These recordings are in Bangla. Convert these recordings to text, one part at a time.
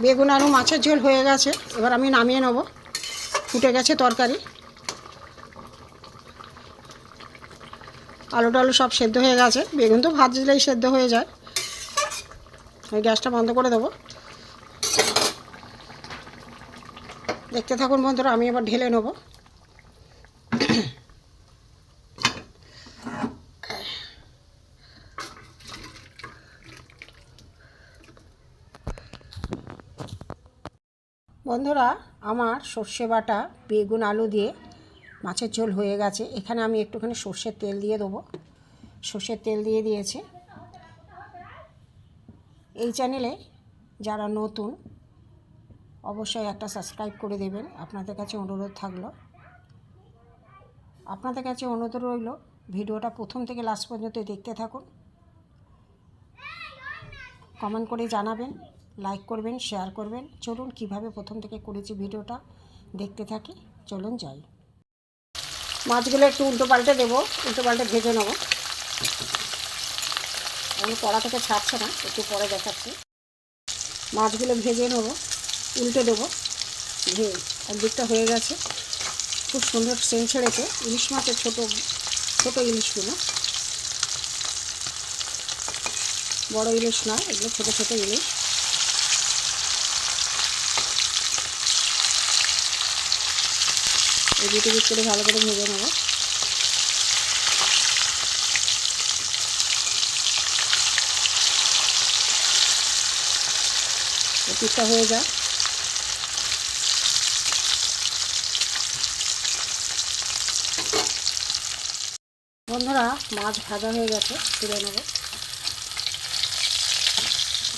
বেগুন আলু মাছের ঝোল হয়ে গেছে, এবার আমি নামিয়ে নেব। ফুটে গেছে তরকারি, আলু টালু সব সেদ্ধ হয়ে গেছে। বেগুন তো ভাজলেই সেদ্ধ হয়ে যায়। আমি গ্যাসটা বন্ধ করে দেবো। দেখতে থাকুন বন্ধুরা, আমি এবার ঢেলে নেব। বন্ধুরা, আমার সর্ষে বাটা বেগুন আলু দিয়ে মাছের ঝোল হয়ে গেছে। এখানে আমি একটুখানি সর্ষের তেল দিয়ে দেবো। সর্ষের তেল দিয়ে দিয়েছি। এই চ্যানেলে যারা নতুন অবশ্যই একটা সাবস্ক্রাইব করে দেবেন, আপনাদের কাছে অনুরোধ থাকলো। আপনাদের কাছে অনুরোধ রইল, ভিডিওটা প্রথম থেকে লাস্ট পর্যন্ত দেখতে থাকুন। কমেন্ট করে জানাবেন, লাইক করবেন, শেয়ার করবেন। চলুন কিভাবে প্রথম থেকে করেছি ভিডিওটা দেখতে থাকি। চলুন যাই। মাছগুলো একটু উল্টো পাল্টে দেবো, উল্টো পাল্টে ভেজে নেব। আমি কড়া থেকে ছাড়ছে না, একটু পরে দেখাচ্ছি। মাছগুলো ভেজে নেব, উল্টে দেবো। একদিকটা হয়ে গেছে, খুব সুন্দর সেন্ট ছেড়েছে। ইলিশ মাছের ছোটো ছোটো ইলিশগুলো, বড় ইলিশ নয়, এগুলো ছোটো ছোটো ইলিশ। এই দুটো দিক করে ভালো করে ভেজে নেব। পিঠটা হয়ে যায়। বন্ধুরা, মাছ ভাজা হয়ে গেছে, তুলে নেব।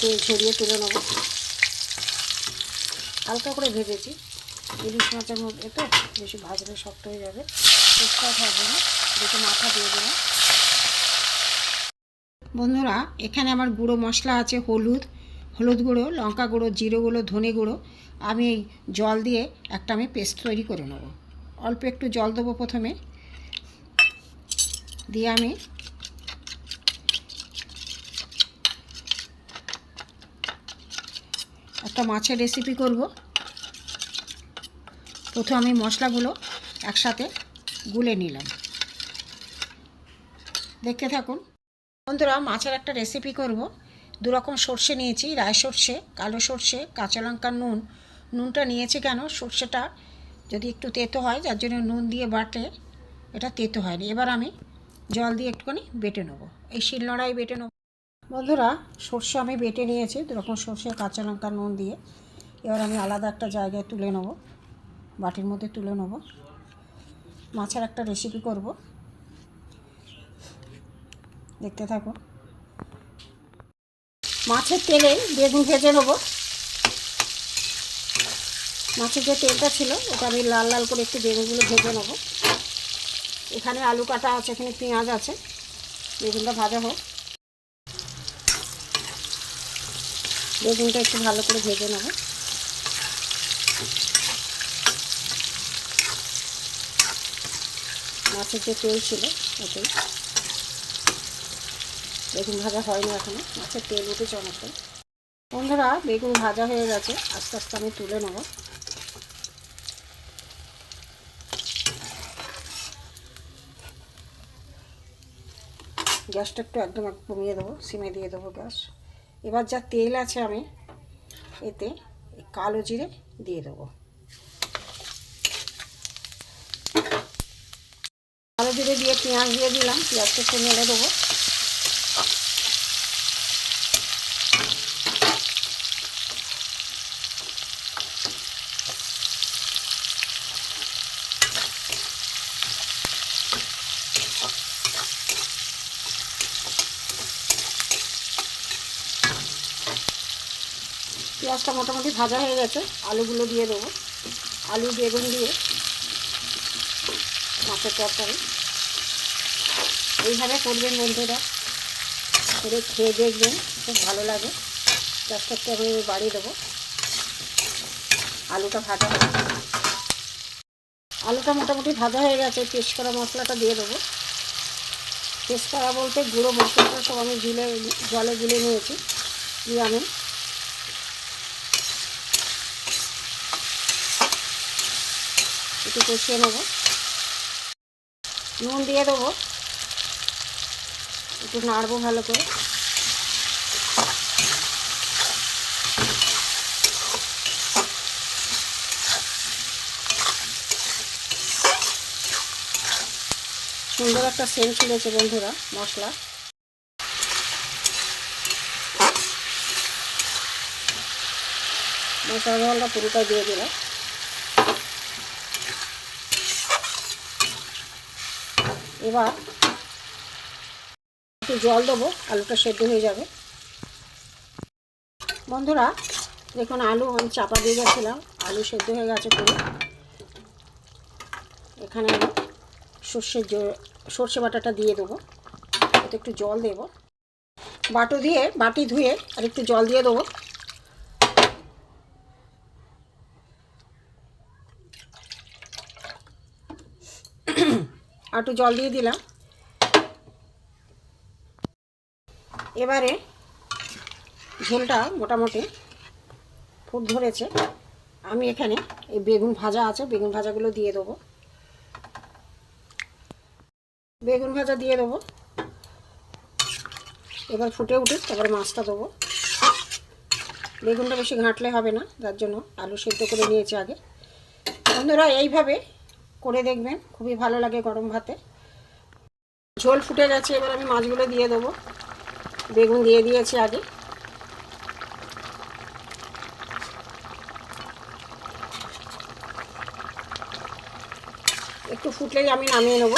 তেল ঝরিয়ে তুলে নেব। হালকা করে ভেজেছি, ইলিশ মাছের মধ্যে তো বেশি ভাজলে শক্ত হয়ে যাবে, চেষ্টা থাকবে না। দুটো মাথা দিয়ে দিলাম। বন্ধুরা, এখানে আমার গুঁড়ো মশলা আছে, হলুদ গুঁড়ো, লঙ্কা গুঁড়ো, জিরে গুঁড়ো, ধনে গুঁড়ো। আমি এই জল দিয়ে আমি পেস্ট তৈরি করে নেব। অল্প একটু জল দেবো প্রথমে, দিয়ে আমি একটা মাছের রেসিপি করব। প্রথমে আমি মশলাগুলো একসাথে গুলে নিলাম। দেখতে থাকুন বন্ধুরা, মাছের একটা রেসিপি করব। দুরকম সর্ষে নিয়েছি, রায় সর্ষে, কালো সর্ষে, কাঁচা লঙ্কা, নুনটা নিয়েছি কেন, সর্ষেটা যদি একটু তেতো হয়, যার জন্য নুন দিয়ে বাটলে এটা তেতো হয়নি। এবার আমি জল দিয়ে একটুখানি বেটে নেবো, এই শিলনোড়ায় বেটে নেব। বন্ধুরা, সর্ষে আমি বেটে নিয়েছি, দুরকম সর্ষে, কাঁচা লঙ্কা, নুন দিয়ে। এবার আমি আলাদা একটা জায়গায় তুলে নেব, বাটির মধ্যে তুলে নেব। মাছের একটা রেসিপি করব, দেখতে থাকো। মাছের তেলে বেগুন ভেজে নেব। মাছের যে তেলটা ছিল ওটা আমি লাল লাল করে একটু বেগুনগুলো ভেজে নেব। এখানে আলু কাটা আছে, এখানে পেঁয়াজ আছে। বেগুনটা ভাজা হোক, বেগুনটা একটু ভালো করে ভেজে নেব। মাছের যে তেল ছিল ওটাই, বেগুন ভাজা হয়নি এখনো, মাছের তেল উঠেছে অনেকটা। বন্ধুরা, বেগুন ভাজা হয়ে গেছে, আস্তে আস্তে আমি তুলে নেব। গ্যাসটা একটু একদম কমিয়ে দেবো, সিমে দিয়ে দেবো গ্যাস। এবার যা তেল আছে আমি এতে কালো জিরে দিয়ে দেবো। কালো জিরে দিয়ে পেঁয়াজ দিয়ে দিলাম, পেঁয়াজটা একটু নেড়ে দেবো। পেঁয়াজটা মোটামুটি ভাজা হয়ে গেছে, আলুগুলো দিয়ে দেবো। আলু বেগুন দিয়ে মাছের তরকারি এইভাবে করবেন বন্ধুরা, করে খেয়ে দেখবেন, খুব ভালো লাগে। গ্যাসটা একটু আমি বাড়িয়ে দেবো। আলুটা ভাজা হবে, আলুটা মোটামুটি ভাজা হয়ে গেছে। পেস্ট করা মশলাটা দিয়ে দেবো। পেস্ট করা বলতে গুঁড়ো মশলাটা সব আমি জলে গুলে নিয়েছি। দিয়ে আমি একটু কষিয়ে নেব। নুন দিয়ে দেবো, একটু নাড়বো ভালো করে। সুন্দর একটা সেন্ট ছেড়েছে বন্ধুরা মশলা। মশলা জলটা পুরোটা দিয়ে দিলাম। এবার একটু জল দেবো, আলুটা সেদ্ধ হয়ে যাবে। বন্ধুরা দেখুন, আলু আমি চাপা দিয়ে গেছিলাম, আলু সেদ্ধ হয়ে গেছে পুরো। এখানে আমি সর্ষে বাটাটা দিয়ে দেবো, এতে একটু জল দেবো। বাটি ধুয়ে আর একটু জল দিয়ে দেবো। আর একটু জল দিয়ে দিলাম। এবারে ঝোলটা মোটামুটি ফুট ধরেছে। আমি এখানে এই বেগুন ভাজা আছে, বেগুন ভাজাগুলো দিয়ে দেবো। বেগুন ভাজা দিয়ে দেবো। এবার ফুটে উঠে তারপরে মাছটা দেবো। বেগুনটা বেশি ঘাঁটলে হবে না, যার জন্য আলু সেদ্ধ করে নিয়েছি আগে। বন্ধুরা এইভাবে করে দেখবেন, খুবই ভালো লাগে গরম ভাতে। ঝোল ফুটে গেছে, এবার আমি মাছগুলো দিয়ে দেবো। বেগুন দিয়ে দিয়েছি আগে। একটু ফুটলেই আমি নামিয়ে নেব।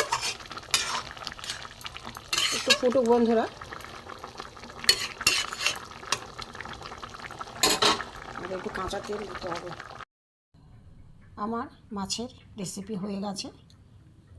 একটু ফুটুক বন্ধুরা। আর একটু কাঁচা তেল দিতে হবে। আমার মাছের রেসিপি হয়ে গেছে।